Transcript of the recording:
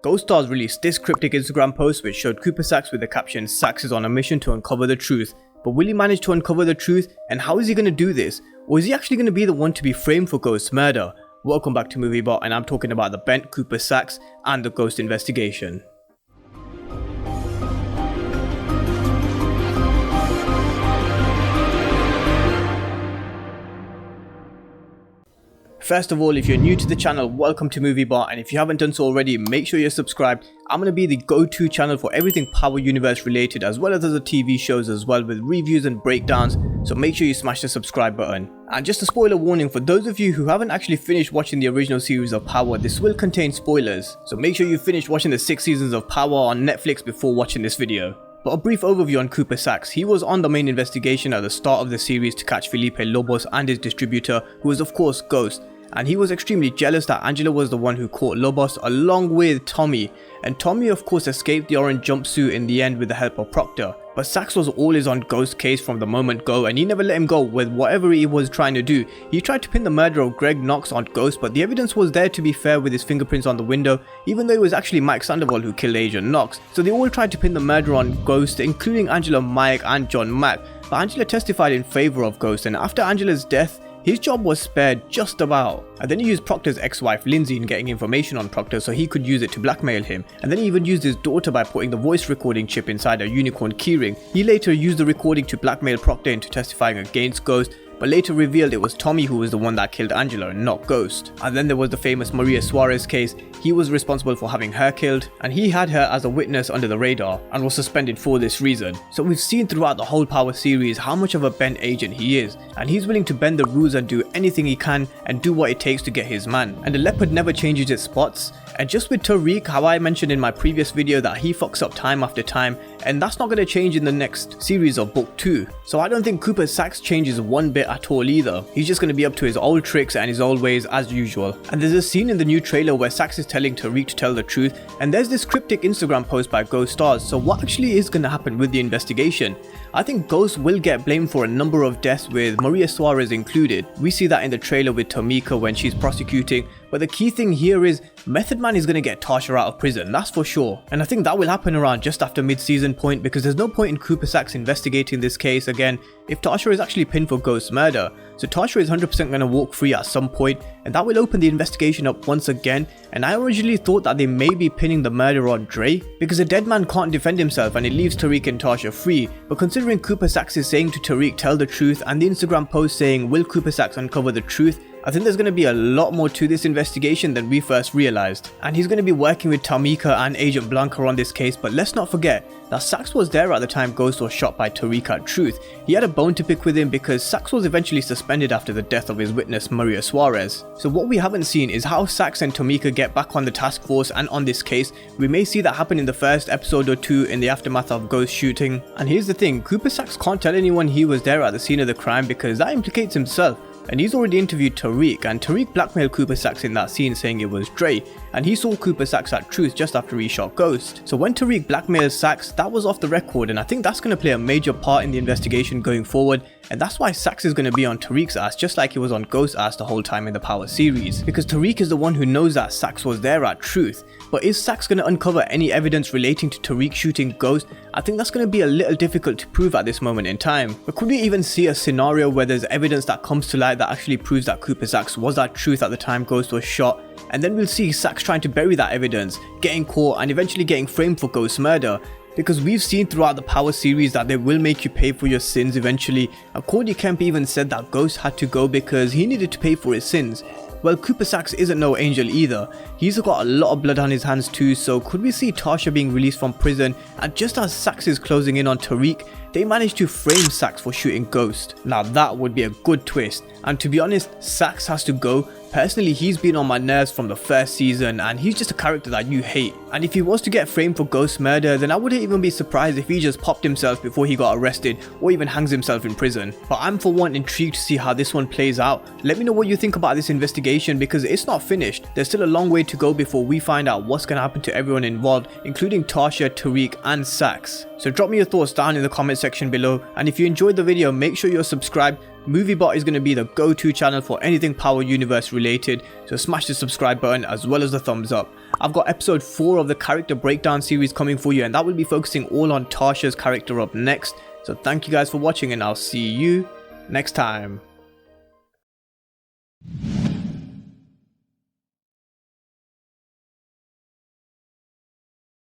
Power Starz released this cryptic Instagram post which showed Cooper Saxe with the caption "Saxe is on a mission to uncover the truth." But will he manage to uncover the truth, and how is he going to do this? Or is he actually going to be the one to be framed for Ghost's murder? Welcome back to MovieBot, and I'm talking about the bent Cooper Saxe and the Ghost investigation. First of all, if you're new to the channel, welcome to MovieBot, and if you haven't done so already, make sure you're subscribed. I'm going to be the go-to channel for everything Power Universe related, as well as other TV shows as well, with reviews and breakdowns, so make sure you smash the subscribe button. And just a spoiler warning, for those of you who haven't actually finished watching the original series of Power, this will contain spoilers, so make sure you finish watching the 6 seasons of Power on Netflix before watching this video. But a brief overview on Cooper Saxe. He was on the main investigation at the start of the series to catch Felipe Lobos and his distributor, who was of course Ghost. And he was extremely jealous that Angela was the one who caught Lobos along with Tommy, and Tommy of course escaped the orange jumpsuit in the end with the help of Proctor. But Saxe was always on Ghost's case from the moment go, and he never let him go with whatever he was trying to do. He tried to pin the murder of Greg Knox on Ghost, but the evidence was there, to be fair, with his fingerprints on the window, even though it was actually Mike Sandoval who killed Agent Knox. So they all tried to pin the murder on Ghost, including Angela, Mike and John Mack. But Angela testified in favour of Ghost, and after Angela's death, his job was spared just about. And then he used Proctor's ex-wife Lindsay in getting information on Proctor so he could use it to blackmail him. And then he even used his daughter by putting the voice recording chip inside a unicorn keyring. He later used the recording to blackmail Proctor into testifying against Ghost, but later revealed it was Tommy who was the one that killed Angela and not Ghost. And then there was the famous Maria Suarez case. He was responsible for having her killed, and he had her as a witness under the radar and was suspended for this reason. So we've seen throughout the whole Power series how much of a bent agent he is, and he's willing to bend the rules and do anything he can and do what it takes to get his man. And the leopard never changes its spots. And just with Tariq, how I mentioned in my previous video that he fucks up time after time, and that's not going to change in the next series of book 2. So I don't think Cooper Saxe changes one bit at all either. He's just going to be up to his old tricks and his old ways as usual. And there's a scene in the new trailer where Saxe is telling Tariq to tell the truth, and there's this cryptic Instagram post by Power Starz. So what actually is going to happen with the investigation? I think Ghost will get blamed for a number of deaths, with Maria Suarez included. We see that in the trailer with Tameika when she's prosecuting, but the key thing here is Method Man is going to get Tasha out of prison, that's for sure. And I think that will happen around just after mid-season point, because there's no point in Cooper Saxe investigating this case again if Tasha is actually pinned for Ghost's murder. So Tasha is 100% going to walk free at some point, and that will open the investigation up once again. And I originally thought that they may be pinning the murder on Dre, because a dead man can't defend himself and it leaves Tariq and Tasha free. But considering Cooper Saxe is saying to Tariq tell the truth, and the Instagram post saying will Cooper Saxe uncover the truth, I think there's going to be a lot more to this investigation than we first realized. And he's going to be working with Tameika and Agent Blanca on this case, but let's not forget that Saxe was there at the time Ghost was shot by Tariq at Truth. He had a bone to pick with him because Saxe was eventually suspended after the death of his witness Maria Suarez. So what we haven't seen is how Saxe and Tameika get back on the task force and on this case. We may see that happen in the first episode or 2 in the aftermath of Ghost shooting. And here's the thing, Cooper Saxe can't tell anyone he was there at the scene of the crime because that implicates himself. And he's already interviewed Tariq, and Tariq blackmailed Cooper Saxe in that scene saying it was Dre, and he saw Cooper Saxe at Truth just after he shot Ghost. So when Tariq blackmailed Saxe, that was off the record, and I think that's going to play a major part in the investigation going forward, and that's why Saxe is going to be on Tariq's ass just like he was on Ghost's ass the whole time in the Power series, because Tariq is the one who knows that Saxe was there at Truth. But is Saxe going to uncover any evidence relating to Tariq shooting Ghost? I think that's going to be a little difficult to prove at this moment in time. But could we even see a scenario where there's evidence that comes to light that actually proves that Cooper Saxe was at Truth at the time Ghost was shot, and then we'll see Saxe trying to bury that evidence, getting caught and eventually getting framed for Ghost's murder? Because we've seen throughout the Power series that they will make you pay for your sins eventually, and Cody Kemp even said that Ghost had to go because he needed to pay for his sins. Well, Cooper Saxe isn't no angel either. He's got a lot of blood on his hands too, so could we see Tasha being released from prison, and just as Saxe is closing in on Tariq, they managed to frame Saxe for shooting Ghost? Now that would be a good twist, and to be honest, Saxe has to go. Personally, he's been on my nerves from the first season, and he's just a character that you hate. And if he was to get framed for Ghost's murder, then I wouldn't even be surprised if he just popped himself before he got arrested, or even hangs himself in prison. But I'm for one intrigued to see how this one plays out. Let me know what you think about this investigation, because it's not finished. There's still a long way to go before we find out what's going to happen to everyone involved, including Tasha, Tariq and Saxe. So drop me your thoughts down in the comment section below, and if you enjoyed the video, make sure you're subscribed. MovieBot is going to be the go-to channel for anything Power Universe related, so smash the subscribe button as well as the thumbs up. I've got episode 4 of the character breakdown series coming for you, and that will be focusing all on Tasha's character up next. So thank you guys for watching, and I'll see you next time.